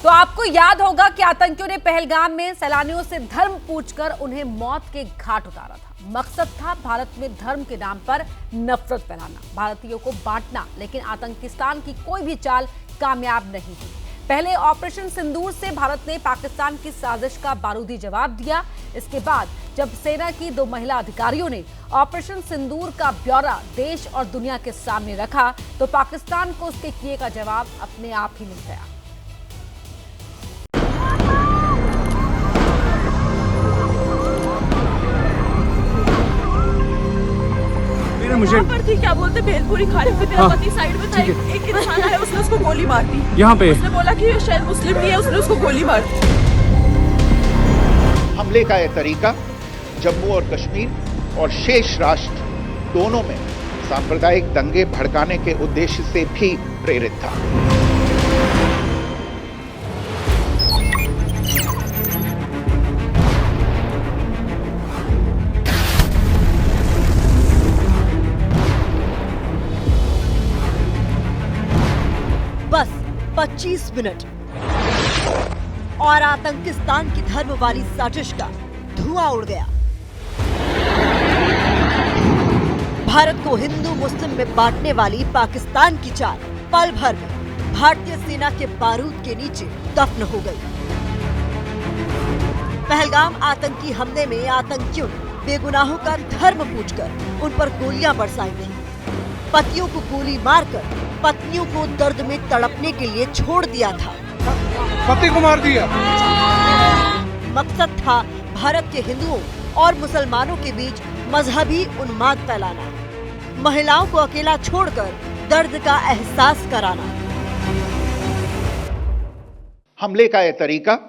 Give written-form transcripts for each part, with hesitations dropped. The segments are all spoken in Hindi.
तो आपको याद होगा कि आतंकियों ने पहलगाम में सैलानियों से धर्म पूछकर उन्हें मौत के घाट उतारा था। मकसद था भारत में धर्म के नाम पर नफरत फैलाना, भारतीयों को बांटना। लेकिन आतंकिस्तान की कोई भी चाल कामयाब नहीं हुई। पहले ऑपरेशन सिंदूर से भारत ने पाकिस्तान की साजिश का बारूदी जवाब दिया। इसके बाद जब सेना की 2 महिला अधिकारियों ने ऑपरेशन सिंदूर का ब्यौरा देश और दुनिया के सामने रखा, तो पाकिस्तान को उसके किए का जवाब अपने आप ही मिल गया। मुझे पर थी, क्या बोलते भेलपुरी खा रहे थे, मेरा पति साइड में था, एक इंसान आया, उसने उसको गोली मार दी यहाँ पे। उसने बोला कि शायद मुस्लिम नहीं है, उसने उसको गोली मार दी। हमले का यह तरीका जम्मू और कश्मीर और शेष राष्ट्र दोनों में सांप्रदायिक दंगे भड़काने के उद्देश्य से भी प्रेरित था। बस 25 मिनट और आतंकिस्तान की धर्म वाली साजिश का धुआं उड़ गया। भारत को हिंदू मुस्लिम में बांटने वाली पाकिस्तान की चाल पल भर में भारतीय सेना के बारूद के नीचे दफन हो गई। पहलगाम आतंकी हमले में आतंकियों ने बेगुनाहों का धर्म पूछकर उन पर गोलियां बरसाई थी। पतियों को गोली मारकर पत्नियों को दर्द में तड़पने के लिए छोड़ दिया था। पति को मार दिया। मकसद था भारत के हिंदुओं और मुसलमानों के बीच मजहबी उन्माद फैलाना, महिलाओं को अकेला छोड़कर दर्द का एहसास कराना। हमले का यह तरीका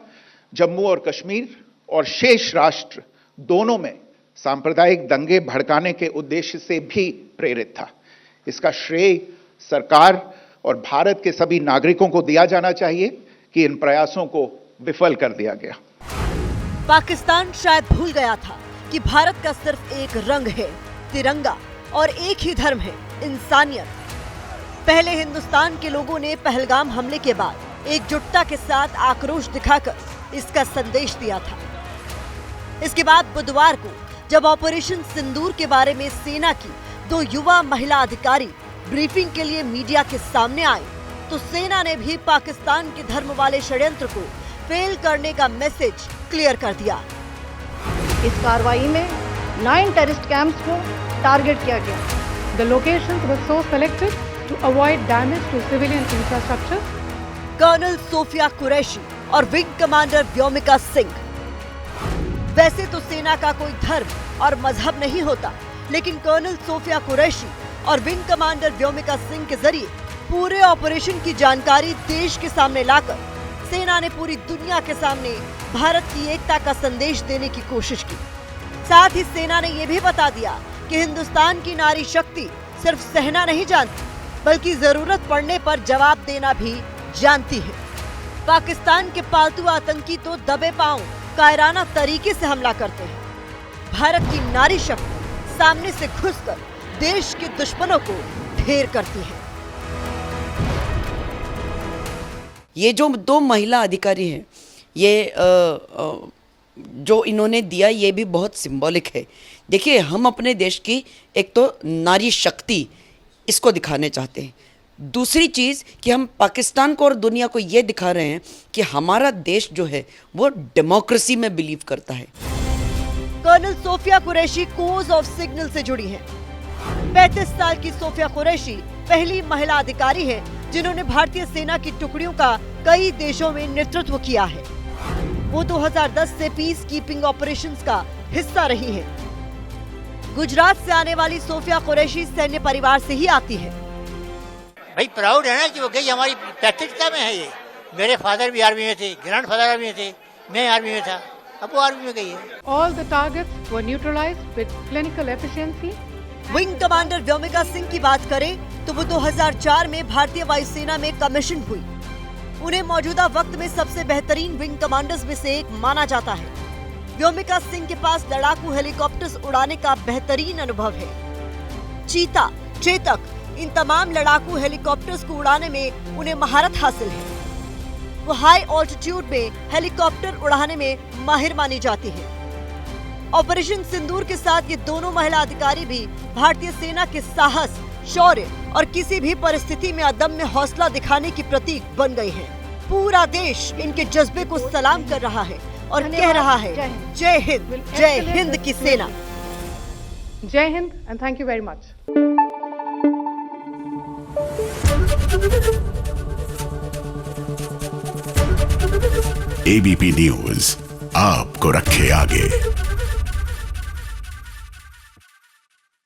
जम्मू और कश्मीर और शेष राष्ट्र दोनों में सांप्रदायिक दंगे भड़काने के उद्देश्य से भी प्रेरित था। इसका श्रेय सरकार और भारत के सभी नागरिकों को दिया जाना चाहिए कि इन प्रयासों को विफल कर दिया गया। पाकिस्तान शायद भूल गया था कि भारत का सिर्फ एक रंग है, तिरंगा, और एक ही धर्म है, इंसानियत। पहले हिंदुस्तान के लोगों ने पहलगाम हमले के बाद एकजुटता के साथ आक्रोश दिखाकर इसका संदेश दिया था। इसके बाद बुधवार को जब ऑपरेशन सिंदूर के बारे में सेना की 2 युवा महिला अधिकारी ब्रीफिंग के लिए मीडिया के सामने आए, तो सेना ने भी पाकिस्तान के धर्म वाले षड्यंत्र को फेल करने का मैसेज क्लियर कर दिया। इस कार्रवाई में 9 टेररिस्ट कैंप्स को टारगेट किया गया। The locations were so selected to avoid damage to civilian infrastructure. Colonel Sofiya Qureshi और विंग कमांडर व्योमिका सिंह। वैसे तो सेना का कोई धर्म और मजहब नहीं होता, लेकिन कर्नल सोफिया कुरैशी और विंग कमांडर व्योमिका सिंह के जरिए पूरे ऑपरेशन की जानकारी देश के सामने लाकर सेना ने पूरी दुनिया के सामने भारत की एकता का संदेश देने की कोशिश की। साथ ही सेना ने यह भी बता दिया कि हिंदुस्तान की नारी शक्ति सिर्फ सहना नहीं जानती, बल्कि जरूरत पड़ने पर जवाब देना भी जानती है। पाकिस्तान के पालतू आतंकी तो दबे पांव कायराना तरीके से हमला करते हैं। भारत की नारी शक्ति सामने से घुसकर देश के दुश्मनों को ढेर करती है। ये जो 2 महिला अधिकारी हैं, ये जो इन्होंने दिया, ये भी बहुत सिंबॉलिक है। देखिए, हम अपने देश की एक तो नारी शक्ति इसको दिखाने चाहते हैं। दूसरी चीज़ कि हम पाकिस्तान को और दुनिया को ये दिखा रहे हैं कि हमारा देश जो है वो डेमोक्रेसी में बिलीव करता है। Colonel Sofiya Qureshi corps of signal से जुड़ी हैं। 35 साल की सोफिया कुरैशी पहली महिला अधिकारी है जिन्होंने भारतीय सेना की टुकड़ियों का कई देशों में नेतृत्व किया है। वो 2010 से पीस कीपिंग ऑपरेशंस का हिस्सा रही है। गुजरात से आने वाली सोफिया कुरैशी सैन्य परिवार से ही आती है। भाई प्राउड है ना कि वो गई, हमारी पैतृकता में है ये। मेरे फादर भी आर्मी में थे, ग्रैंडफादर आर्मी में थे, मैं आर्मी में था, अब वो आर्मी में गई है। All the targets were neutralized with clinical efficiency. Wing commander Vyomika Singh की बात करें तो वो 2004 में भारतीय वायुसेना में कमीशन हुई। उन्हें मौजूदा वक्त में सबसे बेहतरीन विंग कमांडर्स में से एक माना जाता है। व्योमिका सिंह के पास लड़ाकू हेलीकॉप्टर्स उड़ाने का बेहतरीन अनुभव है। चीता, चेतक, इन तमाम लड़ाकू हेलीकॉप्टर्स को उड़ाने में उन्हें महारत हासिल है। वो हाई ऑल्टीट्यूड में हेलीकॉप्टर उड़ाने में माहिर मानी जाती है। ऑपरेशन सिंदूर के साथ ये दोनों महिला अधिकारी भी भारतीय सेना के साहस, शौर्य और किसी भी परिस्थिति में अदम्य हौसला दिखाने की प्रतीक बन गई हैं। पूरा देश इनके जज्बे को सलाम कर रहा है और कह रहा है, जय हिंद की सेना। जय Hind and thank you very much. ABP news आपको रखे आगे।